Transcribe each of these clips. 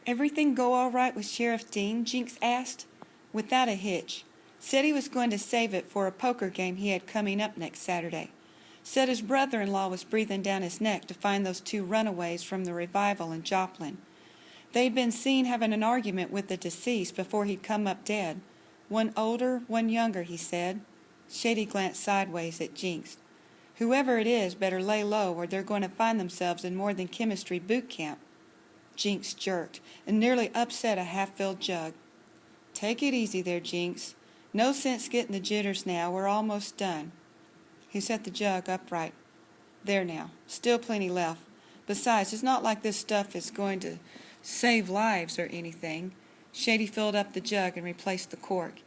Everything go all right with Sheriff Dean? Jinx asked. Without a hitch. Said he was going to save it for a poker game he had coming up next Saturday. Said his brother-in-law was breathing down his neck to find those two runaways from the revival in Joplin. They'd been seen having an argument with the deceased before he'd come up dead. One older, one younger, he said. Shady glanced sideways at Jinx. Whoever it is better lay low or they're going to find themselves in more than chemistry boot camp. Jinx jerked and nearly upset a half-filled jug. Take it easy there, Jinx. No sense getting the jitters now. We're almost done. He set the jug upright. There now. Still plenty left. Besides, it's not like this stuff is going to save lives or anything. Shady filled up the jug and replaced the cork.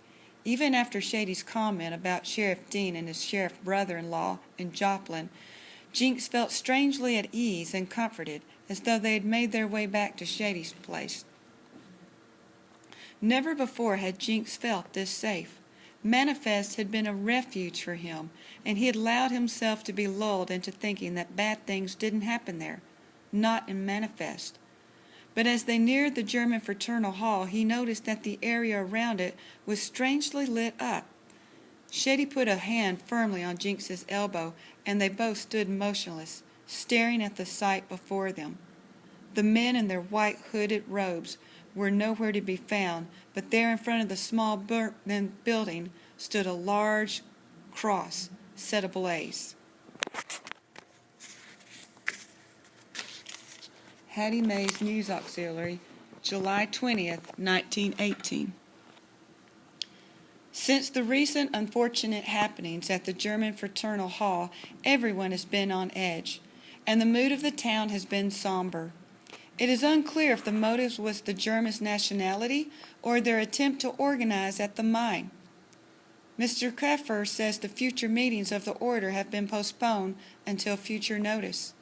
Even after Shady's comment about Sheriff Dean and his sheriff brother-in-law in Joplin, Jinx felt strangely at ease and comforted, as though they had made their way back to Shady's place. Never before had Jinx felt this safe. Manifest had been a refuge for him, and he had allowed himself to be lulled into thinking that bad things didn't happen there, not in Manifest. But as they neared the German Fraternal Hall, he noticed that the area around it was strangely lit up. Shady put a hand firmly on Jinx's elbow, and they both stood motionless, staring at the sight before them. The men in their white hooded robes were nowhere to be found, but there in front of the small building stood a large cross set ablaze. Hattie Mae's News Auxiliary, July 20th, 1918. Since the recent unfortunate happenings at the German Fraternal Hall, everyone has been on edge, and the mood of the town has been somber. It is unclear if the motive was the Germans' nationality or their attempt to organize at the mine. Mr. Keffer says the future meetings of the order have been postponed until future notice.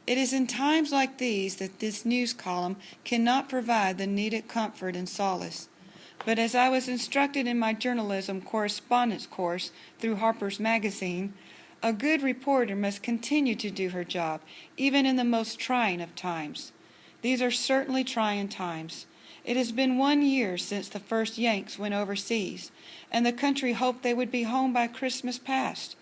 It is in times like these that this news column cannot provide the needed comfort and solace. But as I was instructed in my journalism correspondence course through Harper's Magazine, a good reporter must continue to do her job, even in the most trying of times. These are certainly trying times. It has been 1 year since the first Yanks went overseas, and the country hoped they would be home by Christmas past.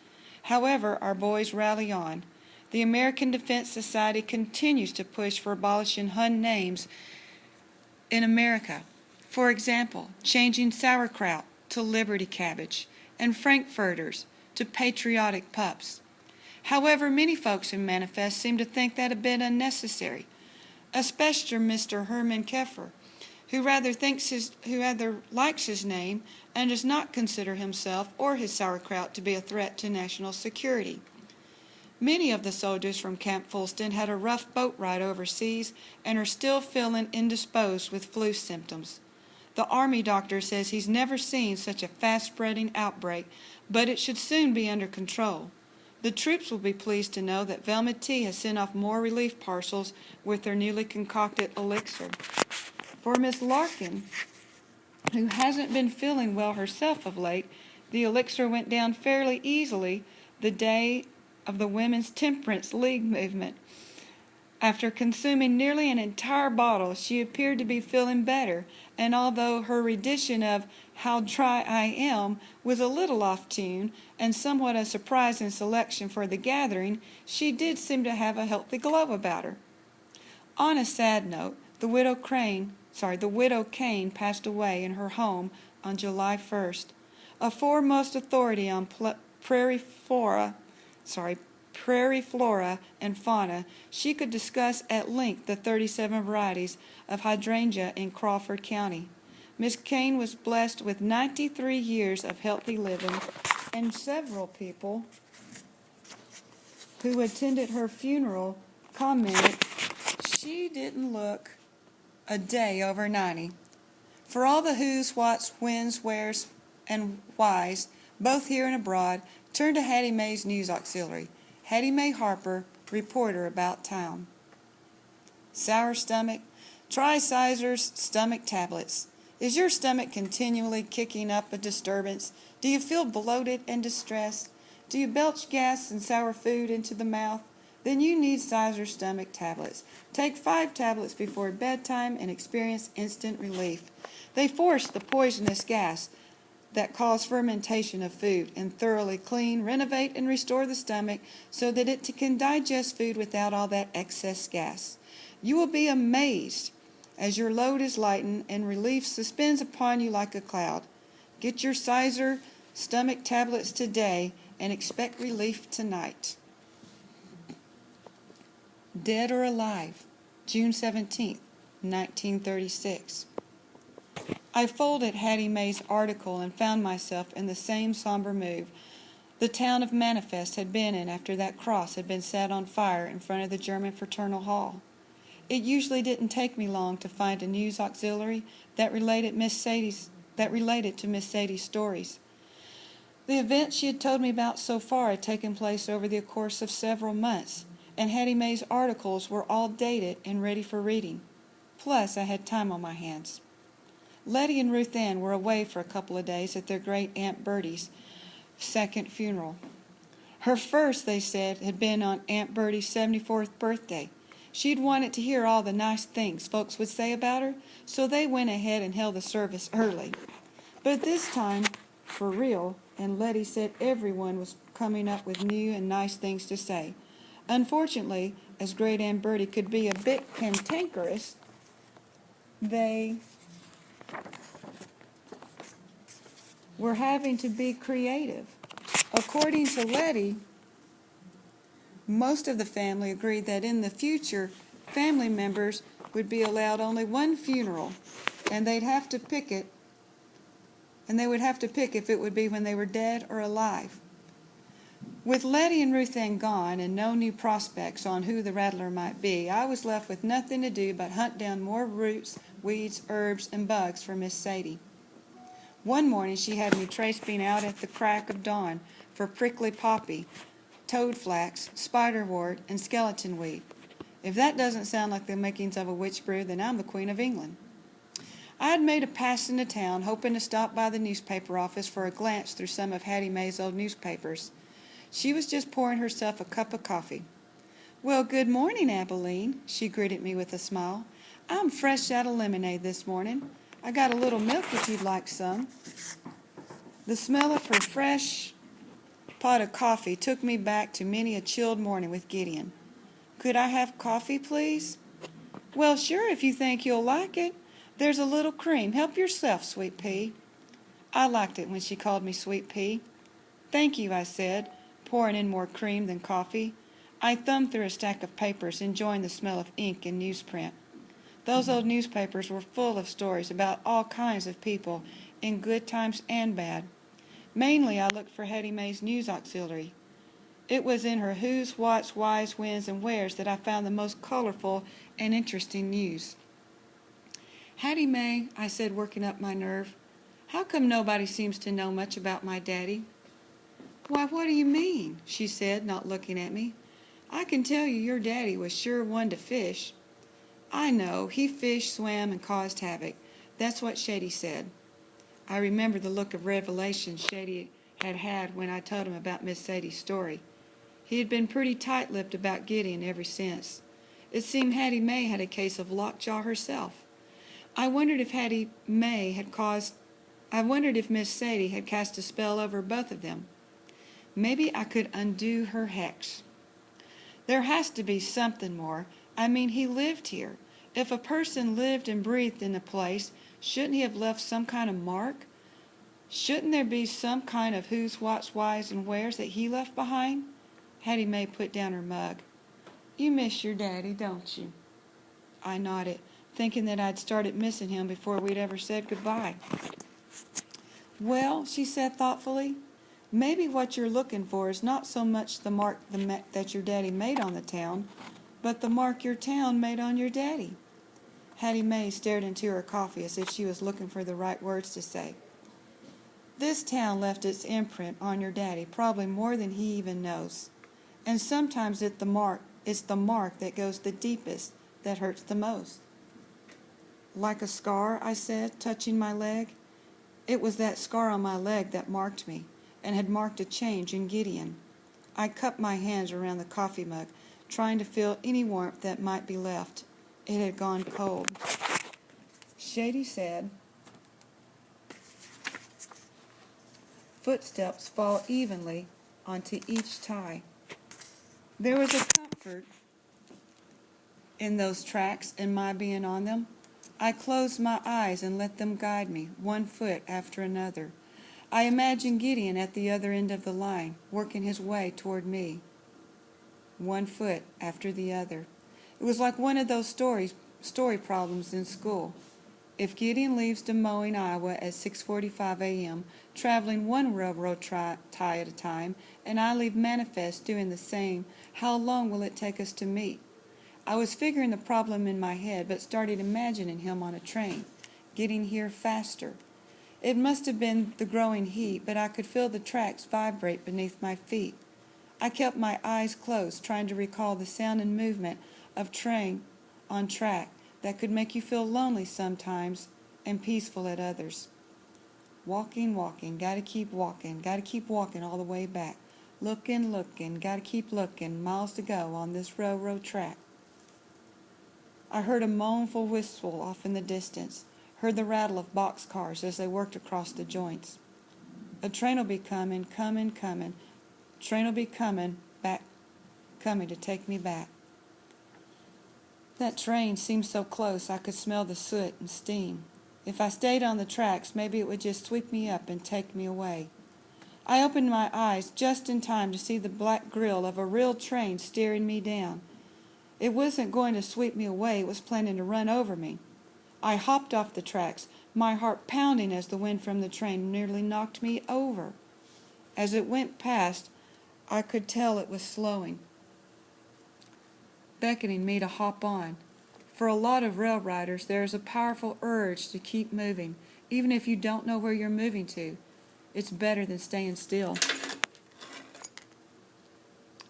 However, our boys rally on. The American Defense Society continues to push for abolishing Hun names in America. For example, changing sauerkraut to Liberty cabbage and Frankfurters to patriotic pups. However, many folks in Manifest seem to think that a bit unnecessary, especially Mr. Herman Keffer, who rather likes his name and does not consider himself or his sauerkraut to be a threat to national security. Many of the soldiers from Camp Fulton had a rough boat ride overseas and are still feeling indisposed with flu symptoms. The Army doctor says he's never seen such a fast-spreading outbreak, but it should soon be under control. The troops will be pleased to know that Bellomy-Ezell has sent off more relief parcels with their newly concocted elixir. For Miss Larkin, who hasn't been feeling well herself of late, the elixir went down fairly easily the day of the Women's Temperance League movement. After consuming nearly an entire bottle, she appeared to be feeling better, and although her rendition of How Dry I Am was a little off tune and somewhat a surprising selection for the gathering, she did seem to have a healthy glow about her. On a sad note, the widow Kane passed away in her home on July 1st. A foremost authority on prairie flora and fauna, she could discuss at length the 37 varieties of hydrangea in Crawford County. Miss Kane was blessed with 93 years of healthy living, and several people who attended her funeral commented she didn't look a day over 90. For all the who's, whats, whens, wheres, and whys, both here and abroad, turn to Hattie Mae's News Auxiliary. Hattie Mae Harper, reporter about town. Sour stomach? Try Sizer's stomach tablets. Is your stomach continually kicking up a disturbance? Do you feel bloated and distressed? Do you belch gas and sour food into the mouth? then you need Sizer stomach tablets. Take 5 tablets before bedtime and experience instant relief. They force the poisonous gas that cause fermentation of food and thoroughly clean, renovate, and restore the stomach so that it can digest food without all that excess gas. You will be amazed as your load is lightened and relief suspends upon you like a cloud. Get your Sizer stomach tablets today and expect relief tonight. Dead or Alive, June 17, 1936. I folded Hattie Mae's article and found myself in the same somber mood the town of Manifest had been in after that cross had been set on fire in front of the German Fraternal Hall. It usually didn't take me long to find a news auxiliary that related to Miss Sadie's stories. The events she had told me about so far had taken place over the course of several months, and Hattie Mae's articles were all dated and ready for reading. Plus, I had time on my hands. Letty and Ruth Ann were away for a couple of days at their great Aunt Bertie's second funeral. Her first, they said, had been on Aunt Bertie's 74th birthday. She'd wanted to hear all the nice things folks would say about her, so they went ahead and held the service early. But this time, for real, and Letty said everyone was coming up with new and nice things to say. Unfortunately, as Great Aunt Bertie could be a bit cantankerous, they were having to be creative. According to Letty, most of the family agreed that in the future, family members would be allowed only one funeral, and they would have to pick if it would be when they were dead or alive. With Letty and Ruth Ann gone and no new prospects on who the rattler might be, I was left with nothing to do but hunt down more roots, weeds, herbs, and bugs for Miss Sadie. One morning she had me traipsing out at the crack of dawn for prickly poppy, toadflax, spiderwort, and skeleton weed. If that doesn't sound like the makings of a witch brew, then I'm the Queen of England. I had made a pass into town, hoping to stop by the newspaper office for a glance through some of Hattie Mae's old newspapers. She was just pouring herself a cup of coffee. "Well, good morning, Abilene," she greeted me with a smile. "I'm fresh out of lemonade this morning. I got a little milk if you'd like some." The smell of her fresh pot of coffee took me back to many a chilled morning with Gideon. "Could I have coffee, please?" "Well, sure, if you think you'll like it. There's a little cream. Help yourself, Sweet Pea." I liked it when she called me Sweet Pea. "Thank you," I said, pouring in more cream than coffee. I thumbed through a stack of papers, enjoying the smell of ink and newsprint. Those old newspapers were full of stories about all kinds of people, in good times and bad. Mainly, I looked for Hattie Mae's news auxiliary. It was in her who's, what's, whys, whens, and wheres that I found the most colorful and interesting news. "Hattie Mae," I said, working up my nerve, "how come nobody seems to know much about my daddy?" "Why, what do you mean?" she said, not looking at me. "I can tell you your daddy was sure one to fish." "I know. He fished, swam, and caused havoc. That's what Shady said." I remembered the look of revelation Shady had when I told him about Miss Sadie's story. He had been pretty tight-lipped about Gideon ever since. It seemed Hattie Mae had a case of lockjaw herself. I wondered if Miss Sadie had cast a spell over both of them. Maybe I could undo her hex. There has to be something more. I mean, he lived here. If a person lived and breathed in a place, shouldn't he have left some kind of mark? Shouldn't there be some kind of who's, what's, whys, and wheres that he left behind? Hattie Mae put down her mug. "You miss your daddy, don't you?" I nodded, thinking that I'd started missing him before we'd ever said goodbye. "Well," she said thoughtfully, "maybe what you're looking for is not so much the mark that your daddy made on the town, but the mark your town made on your daddy." Hattie Mae stared into her coffee as if she was looking for the right words to say. "This town left its imprint on your daddy, probably more than he even knows. And sometimes it's the mark that goes the deepest, that hurts the most." "Like a scar," I said, touching my leg. It was that scar on my leg that marked me, and had marked a change in Gideon. I cupped my hands around the coffee mug, trying to feel any warmth that might be left. It had gone cold. Shady said, footsteps fall evenly onto each tie. There was a comfort in those tracks and my being on them. I closed my eyes and let them guide me, one foot after another. I imagined Gideon at the other end of the line, working his way toward me, one foot after the other. It was like one of those story problems in school. If Gideon leaves Des Moines, Iowa at 6:45 a.m., traveling one railroad tie at a time, and I leave Manifest doing the same, how long will it take us to meet? I was figuring the problem in my head, but started imagining him on a train, getting here faster. It must have been the growing heat, but I could feel the tracks vibrate beneath my feet. I kept my eyes closed, trying to recall the sound and movement of train on track that could make you feel lonely sometimes and peaceful at others. Walking, gotta keep walking all the way back. Looking, gotta keep looking, miles to go on this railroad track. I heard a mournful whistle off in the distance, heard the rattle of boxcars as they worked across the joints. A train'll be coming. Train'll be coming to take me back. That train seemed so close I could smell the soot and steam. If I stayed on the tracks, maybe it would just sweep me up and take me away. I opened my eyes just in time to see the black grill of a real train staring me down. It wasn't going to sweep me away, it was planning to run over me. I hopped off the tracks, my heart pounding as the wind from the train nearly knocked me over. As it went past, I could tell it was slowing, beckoning me to hop on. For a lot of rail riders, there is a powerful urge to keep moving, even if you don't know where you're moving to. It's better than staying still.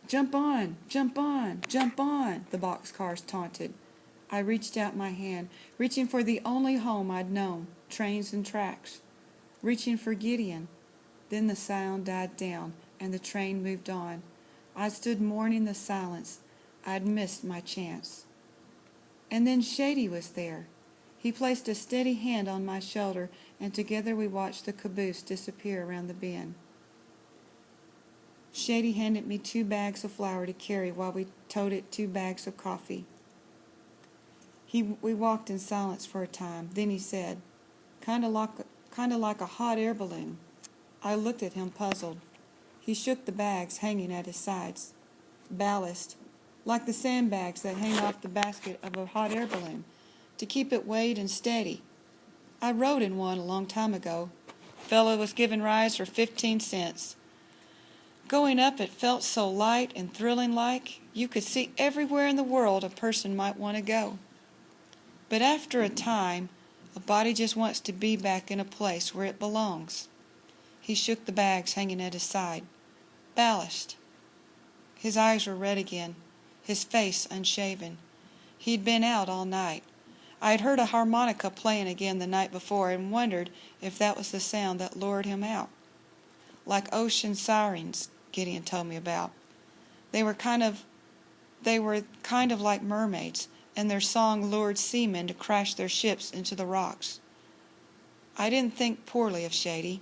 Jump on, the boxcars taunted. I reached out my hand, reaching for the only home I'd known, trains and tracks. Reaching for Gideon. Then the sound died down, and the train moved on. I stood mourning the silence. I'd missed my chance. And then Shady was there. He placed a steady hand on my shoulder, and together we watched the caboose disappear around the bend. Shady handed me 2 bags of flour to carry while we toted 2 bags of coffee. We walked in silence for a time. Then he said, kind of like a hot air balloon. I looked at him puzzled. He shook the bags hanging at his sides. Ballast, like the sandbags that hang off the basket of a hot air balloon, to keep it weighed and steady. I rode in one a long time ago. Fellow was giving rides for 15 cents. Going up, it felt so light and thrilling like you could see everywhere in the world a person might want to go. But after a time, a body just wants to be back in a place where it belongs. He shook the bags hanging at his side. Ballast. His eyes were red again, his face unshaven. He'd been out all night. I had heard a harmonica playing again the night before and wondered if that was the sound that lured him out. Like ocean sirens, Gideon told me about. They were kind of like mermaids, and their song lured seamen to crash their ships into the rocks. I didn't think poorly of Shady.